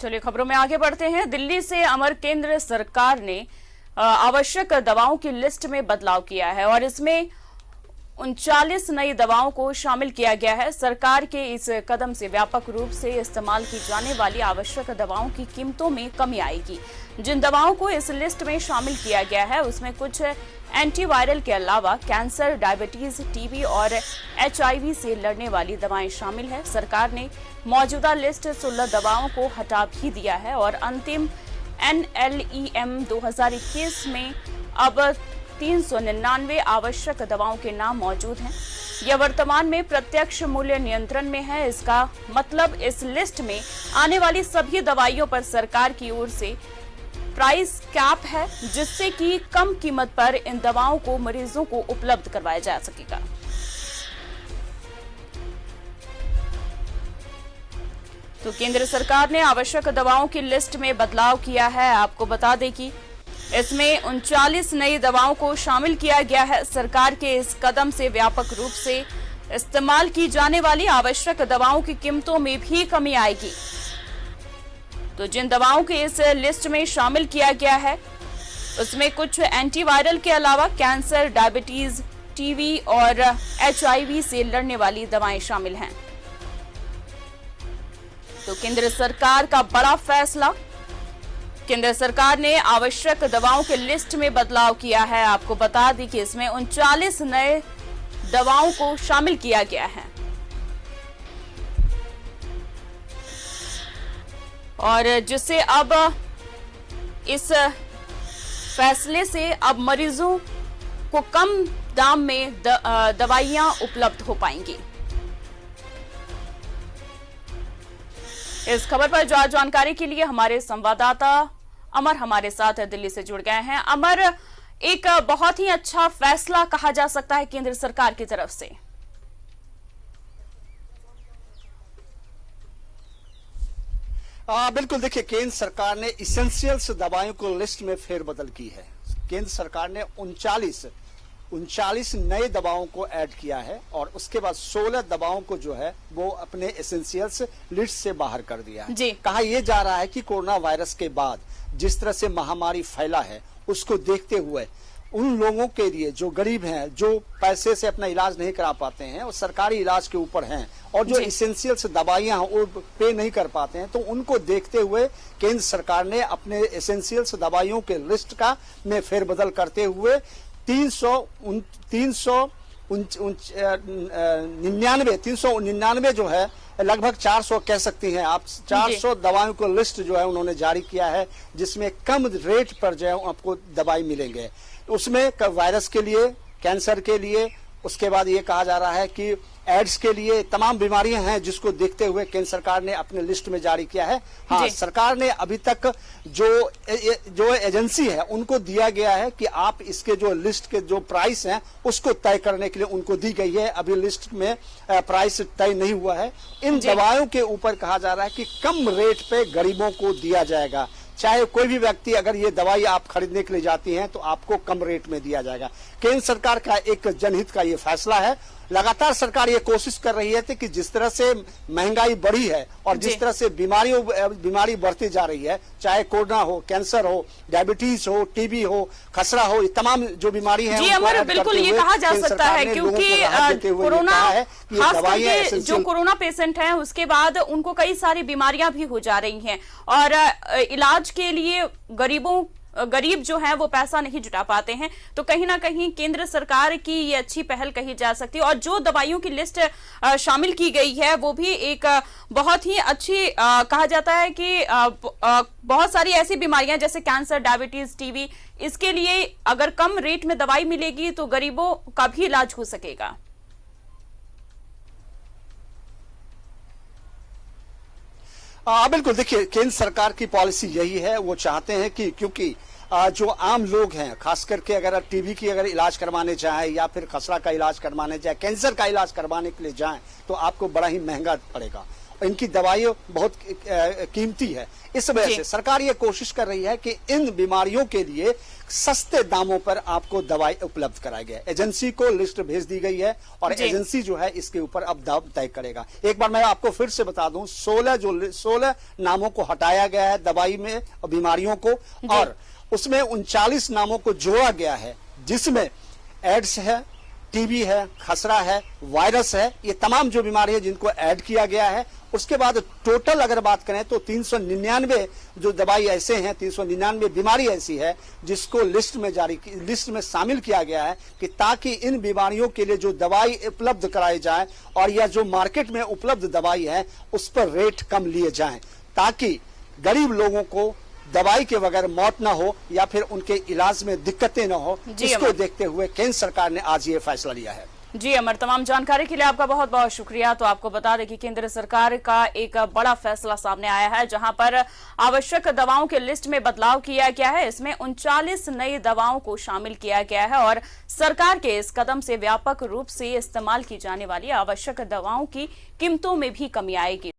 चलिए खबरों में आगे बढ़ते हैं। दिल्ली से अमर केंद्र सरकार ने आवश्यक दवाओं की लिस्ट में बदलाव किया है और इसमें 39 नई दवाओं को शामिल किया गया है। सरकार के इस कदम से व्यापक रूप से इस्तेमाल की जाने वाली आवश्यक दवाओं की कीमतों में कमी आएगी। जिन दवाओं को इस लिस्ट में शामिल किया गया है उसमें कुछ एंटीवायरल के अलावा कैंसर, डायबिटीज, टीबी और HIV से लड़ने वाली दवाएं शामिल है। सरकार ने मौजूदा लिस्ट 16 दवाओं को हटा भी दिया है और अंतिम NLEM 2021 में अब 399 आवश्यक दवाओं के नाम मौजूद हैं। यह वर्तमान में प्रत्यक्ष मूल्य नियंत्रण में है। इसका मतलब इस लिस्ट में आने वाली सभी दवाइयों पर सरकार की ओर से प्राइस कैप है, जिससे कि कम कीमत पर इन दवाओं को मरीजों को उपलब्ध करवाया जा सकेगा। तो केंद्र सरकार ने आवश्यक दवाओं की लिस्ट में बदलाव किया है। आपको बता दें कि इसमें 39 नई दवाओं को शामिल किया गया है। सरकार के इस कदम से व्यापक रूप से इस्तेमाल की जाने वाली आवश्यक दवाओं की कीमतों में भी कमी आएगी। तो जिन दवाओं के इस लिस्ट में शामिल किया गया है उसमें कुछ एंटीवायरल के अलावा कैंसर, डायबिटीज, टीबी और HIV से लड़ने वाली दवाएं शामिल हैं। तो केंद्र सरकार का बड़ा फैसला। केंद्र सरकार ने आवश्यक दवाओं के लिस्ट में बदलाव किया है। आपको बता दें कि इसमें 39 नए दवाओं को शामिल किया गया है और जिससे अब इस फैसले से अब मरीजों को कम दाम में दवाइयां उपलब्ध हो पाएंगी। इस खबर पर ज्यादा जानकारी के लिए हमारे संवाददाता अमर हमारे साथ दिल्ली से जुड़ गए हैं। अमर, एक बहुत ही अच्छा फैसला कहा जा सकता है केंद्र सरकार की तरफ से। बिल्कुल, देखिए, केंद्र सरकार ने इसेंशियल्स दवाइयों को लिस्ट में फेरबदल की है। केंद्र सरकार ने 39 नए दवाओं को ऐड किया है और उसके बाद 16 दवाओं को जो है वो अपने एसेंशियल्स लिस्ट से बाहर कर दिया है। कहा यह जा रहा है कि कोरोना वायरस के बाद जिस तरह से महामारी फैला है उसको देखते हुए उन लोगों के लिए जो गरीब हैं, जो पैसे से अपना इलाज नहीं करा पाते हैं और सरकारी इलाज के ऊपर हैं और जो इसेंशियल्स दवाइयां वो पे नहीं कर पाते हैं, तो उनको देखते हुए केंद्र सरकार ने अपने एसेंशियल्स दवाइयों के लिस्ट का में फेरबदल करते हुए 399 जो है, लगभग 400 कह सकती हैं आप, 400 दवाओं को लिस्ट जो है उन्होंने जारी किया है, जिसमें कम रेट पर जो है आपको दवाई मिलेंगे। उसमें वायरस के लिए, कैंसर के लिए, उसके बाद ये कहा जा रहा है कि एड्स के लिए, तमाम बीमारियां हैं जिसको देखते हुए केंद्र सरकार ने अपने लिस्ट में जारी किया है। हाँ, सरकार ने अभी तक जो एजेंसी है उनको दिया गया है कि आप इसके जो लिस्ट के जो प्राइस हैं उसको तय करने के लिए उनको दी गई है। अभी लिस्ट में प्राइस तय नहीं हुआ है। इन दवाओं के ऊपर कहा जा रहा है कि कम रेट पे गरीबों को दिया जाएगा। चाहे कोई भी व्यक्ति अगर ये दवाई आप खरीदने के लिए जाती हैं तो आपको कम रेट में दिया जाएगा। केंद्र सरकार का एक जनहित का ये फैसला है। लगातार सरकार ये कोशिश कर रही है कि जिस तरह से महंगाई बढ़ी है और जिस तरह से बीमारी बढ़ती जा रही है, चाहे कोरोना हो, कैंसर हो, डायबिटीज हो, टीबी हो, खसरा हो, ये तमाम जो बीमारी है, जी अमर, बिल्कुल ये कहा जा सकता है क्योंकि कोरोना, खास करके जो कोरोना पेशेंट हैं उसके बाद उनको कई सारी बीमारियां भी हो जा रही हैं और इलाज के लिए गरीब जो है वो पैसा नहीं जुटा पाते हैं। तो कहीं ना कहीं केंद्र सरकार की ये अच्छी पहल कही जा सकती है और जो दवाइयों की लिस्ट शामिल की गई है वो भी एक बहुत ही अच्छी कहा जाता है कि बहुत सारी ऐसी बीमारियां जैसे कैंसर, डायबिटीज, टीबी, इसके लिए अगर कम रेट में दवाई मिलेगी तो गरीबों का भी इलाज हो सकेगा। बिल्कुल, देखिए, केंद्र सरकार की पॉलिसी यही है। वो चाहते हैं कि क्योंकि जो आम लोग हैं, खास करके अगर टीबी की अगर इलाज करवाने जाएं या फिर खसरा का इलाज करवाने जाए, कैंसर का इलाज करवाने के लिए जाएं तो आपको बड़ा ही महंगा पड़ेगा इनकी दवाई बहुत कीमती है। इस वजह से सरकार ये कोशिश कर रही है कि इन बीमारियों के लिए सस्ते दामों पर आपको दवाई उपलब्ध कराई गई। एजेंसी को लिस्ट भेज दी गई है और एजेंसी जो है इसके ऊपर अब दाम तय करेगा। एक बार मैं आपको फिर से बता दूं, 16 नामों को हटाया गया है दवाई में बीमारियों को, और उसमें 39 नामों को जोड़ा गया है, जिसमें एड्स है, टीबी है, खसरा है, वायरस है, ये तमाम जो बीमारी है जिनको ऐड किया गया है। उसके बाद टोटल अगर बात करें तो 399 जो दवाई ऐसे हैं, 399 बीमारी ऐसी है जिसको लिस्ट में शामिल किया गया है कि ताकि इन बीमारियों के लिए जो दवाई उपलब्ध कराई जाए और या जो मार्केट में उपलब्ध दवाई है उस पर रेट कम लिए जाएं, ताकि गरीब लोगों को दवाई के बगैर मौत ना हो या फिर उनके इलाज में दिक्कतें ना हो। इसको देखते हुए केंद्र सरकार ने आज ये फैसला लिया है। जी अमर, तमाम जानकारी के लिए आपका बहुत बहुत शुक्रिया। तो आपको बता दें कि केंद्र सरकार का एक बड़ा फैसला सामने आया है, जहां पर आवश्यक दवाओं के लिस्ट में बदलाव किया गया है। इसमें 39 नई दवाओं को शामिल किया गया है और सरकार के इस कदम से व्यापक रूप से इस्तेमाल की जाने वाली आवश्यक दवाओं की कीमतों में भी कमी आएगी।